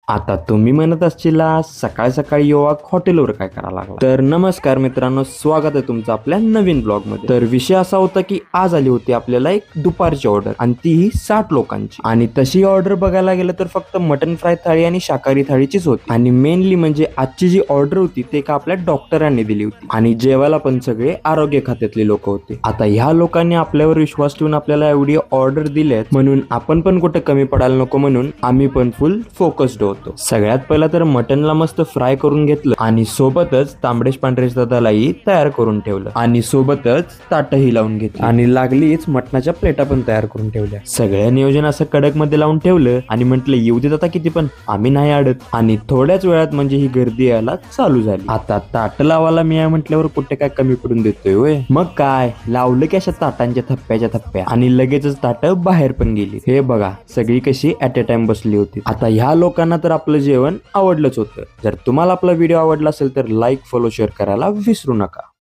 आता तुम्ही म्हणत असशील सकाळ सकाळी युवक हॉटेलवर काय करायला लागला. तर नमस्कार मित्रांनो, स्वागत आहे तुमचं आपल्या नवीन ब्लॉग मध्ये. तर विषय असा होता की आज आली होती आपल्याला एक दुपारची ऑर्डर आणि तीही 60 लोकांची. आणि तशी ऑर्डर बघायला गेलं तर फक्त मटन फ्राय थाळी आणि शाकाहारी थाळीचीच होती. आणि मेनली म्हणजे आजची जी ऑर्डर होती ते का आपल्या डॉक्टरांनी दिली होती. आणि जेवायला पण सगळे आरोग्य खात्यातले लोक होते. आता ह्या लोकांनी आपल्यावर विश्वास ठेवून आपल्याला एवढी ऑर्डर दिल्यात म्हणून आपण पण कुठे कमी पडायला नको म्हणून आम्ही पण फुल फोकस्ड होतो. सगळ्यात पहिला तर मटनला मस्त फ्राय करून घेतलं आणि सोबतच तांबडेश पांढरेश दादालाही तयार करून ठेवलं आणि सोबतच ताटही लावून घेतली आणि लागलीच मटणाच्या प्लेटा पण तयार करून ठेवल्या. सगळं नियोजन असं कडक मध्ये लावून ठेवलं आणि म्हटलं येऊ देत आता किती पण आम्ही नाही अडत. आणि थोड्याच वेळात म्हणजे ही गर्दी यायला चालू झाली. आता ताट लावायला मी म्हटल्यावर कुठे काय कमी पडून देतोय होय. मग काय लावलं की अशा ताटांच्या थप्प्या आणि लगेचच ताट बाहेर पण गेली. हे बघा सगळी कशी ऍट अ टाइम बसली होती. आता ह्या लोकांना तर आपलं जेवण आवडलंच होतं. जर तुम्हाला आपला व्हिडिओ आवडला असेल तर लाईक फॉलो शेअर करायला विसरू नका.